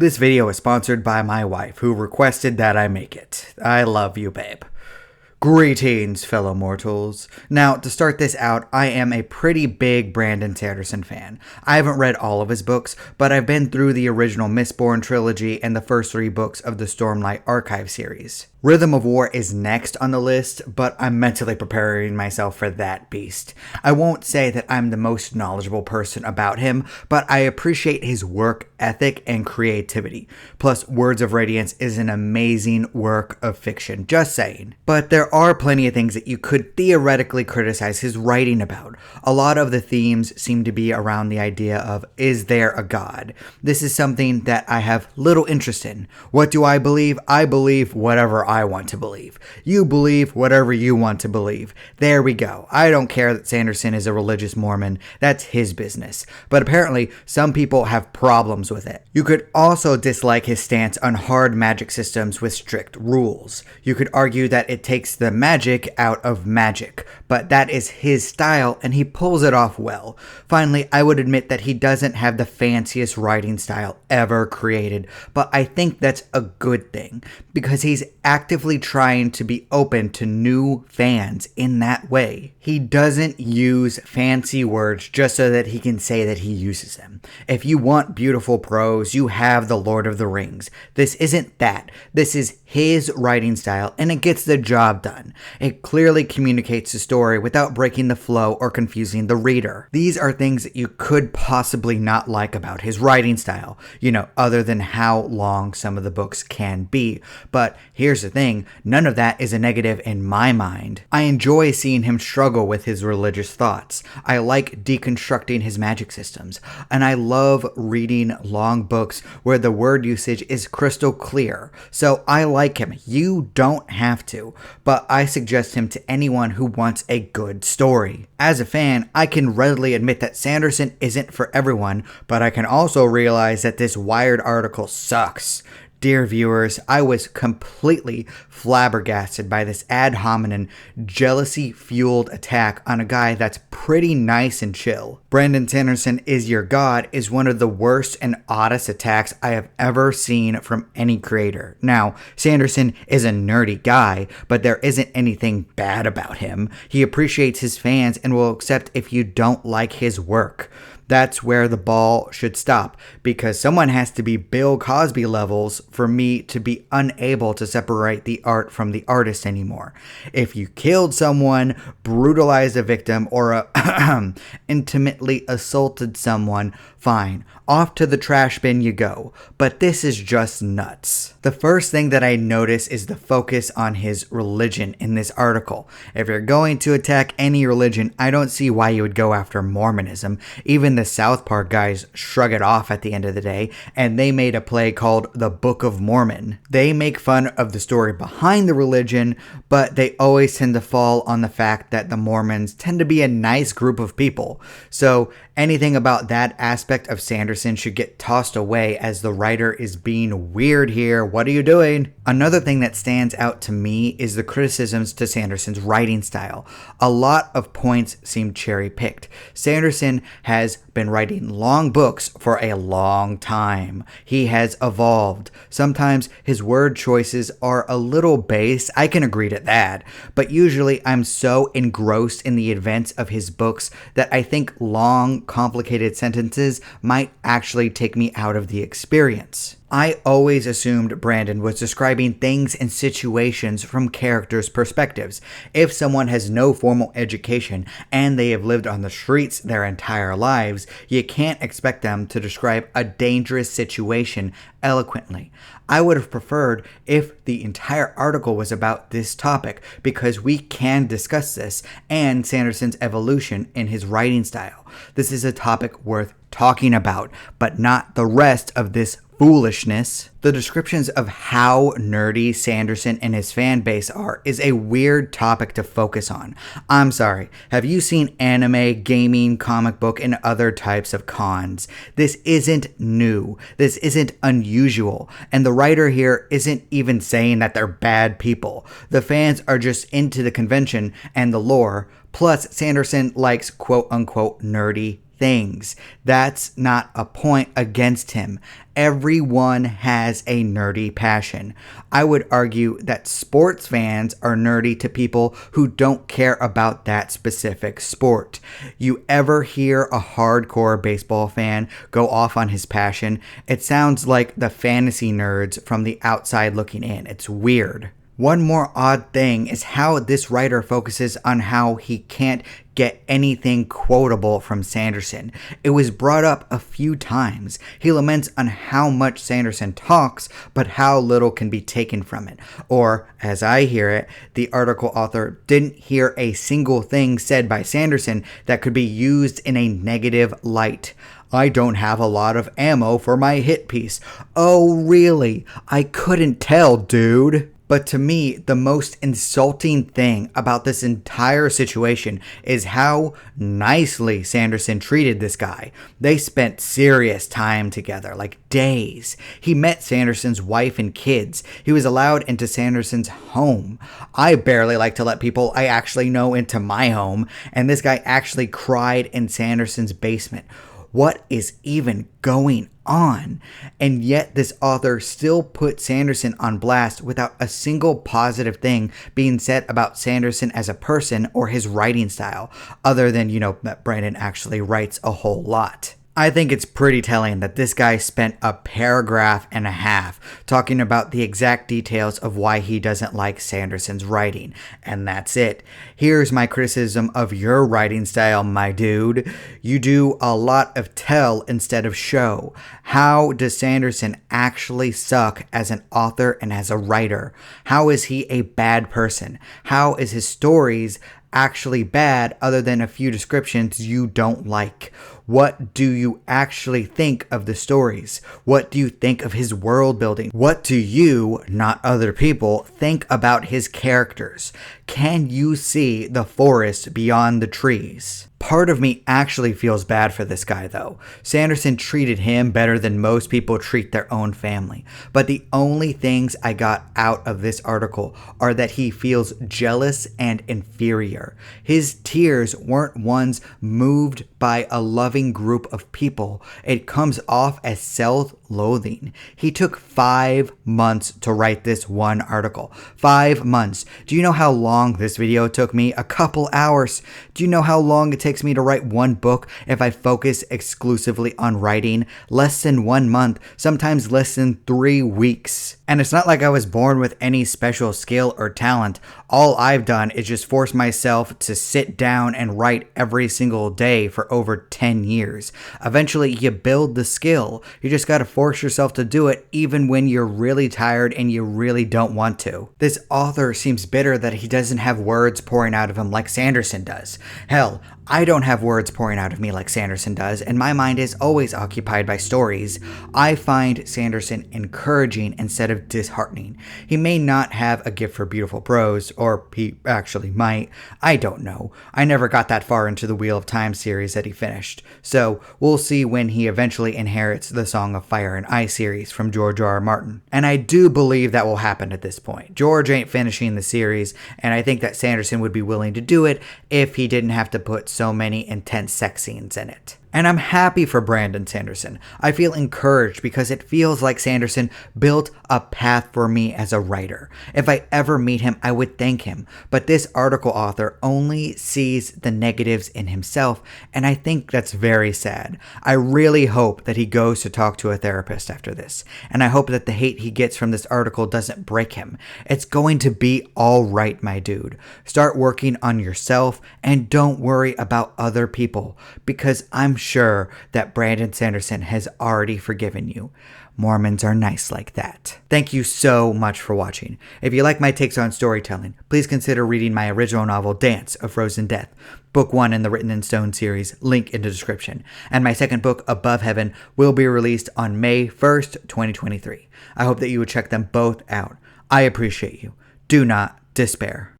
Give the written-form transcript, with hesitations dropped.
This video is sponsored by my wife, who requested that I make it. I love you, babe. Greetings, fellow mortals. Now, to start this out, I am a pretty big Brandon Sanderson fan. I haven't read all of his books, but I've been through the original Mistborn trilogy and the first 3 books of the Stormlight Archive series. Rhythm of War is next on the list, but I'm mentally preparing myself for that beast. I won't say that I'm the most knowledgeable person about him, but I appreciate his work ethic and creativity. Plus, Words of Radiance is an amazing work of fiction, just saying. But there are plenty of things that you could theoretically criticize his writing about. A lot of the themes seem to be around the idea of, is there a God? This is something that I have little interest in. What do I believe? I believe whatever I want to believe. You believe whatever you want to believe. There we go. I don't care that Sanderson is a religious Mormon. That's his business. But apparently, some people have problems with it. You could also dislike his stance on hard magic systems with strict rules. You could argue that it takes the magic out of magic, but that is his style and he pulls it off well. Finally, I would admit that he doesn't have the fanciest writing style ever created, but I think that's a good thing because he's actively trying to be open to new fans in that way. He doesn't use fancy words just so that he can say that he uses them. If you want beautiful prose, you have The Lord of the Rings. This isn't that. This is his writing style, and it gets the job done. It clearly communicates the story without breaking the flow or confusing the reader. These are things that you could possibly not like about his writing style, other than how long some of the books can be. But here's the thing, none of that is a negative in my mind. I enjoy seeing him struggle with his religious thoughts. I like deconstructing his magic systems, and I love reading long books where the word usage is crystal clear. So I like him. You don't have to, but I suggest him to anyone who wants a good story. As a fan, I can readily admit that Sanderson isn't for everyone, but I can also realize that this Wired article sucks. Dear viewers, I was completely flabbergasted by this ad hominem, jealousy-fueled attack on a guy that's pretty nice and chill. Brandon Sanderson is your god is one of the worst and oddest attacks I have ever seen from any creator. Now, Sanderson is a nerdy guy, but there isn't anything bad about him. He appreciates his fans and will accept if you don't like his work. That's where the ball should stop, because someone has to be Bill Cosby levels for me to be unable to separate the art from the artist anymore. If you killed someone, brutalized a victim, or intimately assaulted someone, fine. Off to the trash bin you go. But this is just nuts. The first thing that I notice is the focus on his religion in this article. If you're going to attack any religion, I don't see why you would go after Mormonism. Even the South Park guys shrug it off at the end of the day, and they made a play called The Book of Mormon. They make fun of the story behind the religion, but they always tend to fall on the fact that the Mormons tend to be a nice group of people. So anything about that aspect of Sanderson should get tossed away as the writer is being weird here. What are you doing? Another thing that stands out to me is the criticisms to Sanderson's writing style. A lot of points seem cherry-picked. Sanderson has been writing long books for a long time. He has evolved. Sometimes his word choices are a little base. I can agree to that. But usually I'm so engrossed in the events of his books that I think long, complicated sentences might actually take me out of the experience. I always assumed Brandon was describing things and situations from characters' perspectives. If someone has no formal education and they have lived on the streets their entire lives, you can't expect them to describe a dangerous situation eloquently. I would have preferred if the entire article was about this topic, because we can discuss this and Sanderson's evolution in his writing style. This is a topic worth talking about, but not the rest of this foolishness. The descriptions of how nerdy Sanderson and his fan base are is a weird topic to focus on. I'm sorry, have you seen anime, gaming, comic book, and other types of cons? This isn't new. This isn't unusual. And the writer here isn't even saying that they're bad people. The fans are just into the convention and the lore. Plus, Sanderson likes quote-unquote nerdy things. That's not a point against him. Everyone has a nerdy passion. I would argue that sports fans are nerdy to people who don't care about that specific sport. You ever hear a hardcore baseball fan go off on his passion? It sounds like the fantasy nerds from the outside looking in. It's weird. One more odd thing is how this writer focuses on how he can't get anything quotable from Sanderson. It was brought up a few times. He laments on how much Sanderson talks, but how little can be taken from it. Or, as I hear it, the article author didn't hear a single thing said by Sanderson that could be used in a negative light. I don't have a lot of ammo for my hit piece. Oh, really? I couldn't tell, dude. But to me, the most insulting thing about this entire situation is how nicely Sanderson treated this guy. They spent serious time together, like days. He met Sanderson's wife and kids. He was allowed into Sanderson's home. I barely like to let people I actually know into my home, and this guy actually cried in Sanderson's basement. What is even going on? And yet this author still put Sanderson on blast without a single positive thing being said about Sanderson as a person or his writing style, other than, that Brandon actually writes a whole lot. I think it's pretty telling that this guy spent a paragraph and a half talking about the exact details of why he doesn't like Sanderson's writing, and that's it. Here's my criticism of your writing style, my dude. You do a lot of tell instead of show. How does Sanderson actually suck as an author and as a writer? How is he a bad person? How is his stories actually bad other than a few descriptions you don't like? What do you actually think of the stories? What do you think of his world building? What do you, not other people, think about his characters? Can you see the forest beyond the trees? Part of me actually feels bad for this guy though. Sanderson treated him better than most people treat their own family. But the only things I got out of this article are that he feels jealous and inferior. His tears weren't ones moved by a loving group of people. It comes off as self-loathing. He took 5 months to write this one article. 5 months. Do you know how long this video took me? A couple hours. Do you know how long it takes me to write one book if I focus exclusively on writing? Less than 1 month, sometimes less than 3 weeks. And it's not like I was born with any special skill or talent. All I've done is just force myself to sit down and write every single day for over 10 years. Eventually, you build the skill. You just gotta force yourself to do it even when you're really tired and you really don't want to. This author seems bitter that he doesn't have words pouring out of him like Sanderson does. Hell, I don't have words pouring out of me like Sanderson does, and my mind is always occupied by stories. I find Sanderson encouraging instead of disheartening. He may not have a gift for beautiful prose, or he actually might. I don't know. I never got that far into the Wheel of Time series that he finished, so we'll see when he eventually inherits the Song of Fire and Ice series from George R. R. Martin. And I do believe that will happen at this point. George ain't finishing the series, and I think that Sanderson would be willing to do it if he didn't have to put so many intense sex scenes in it. And I'm happy for Brandon Sanderson. I feel encouraged because it feels like Sanderson built a path for me as a writer. If I ever meet him, I would thank him. But this article author only sees the negatives in himself, and I think that's very sad. I really hope that he goes to talk to a therapist after this, and I hope that the hate he gets from this article doesn't break him. It's going to be all right, my dude. Start working on yourself and don't worry about other people, because I'm sure that Brandon Sanderson has already forgiven you. Mormons are nice like that. Thank you so much for watching. If you like my takes on storytelling, please consider reading my original novel, Dance of Frozen Death, Book 1 in the Written in Stone series, link in the description. And my second book, Above Heaven, will be released on May 1st, 2023. I hope that you would check them both out. I appreciate you. Do not despair.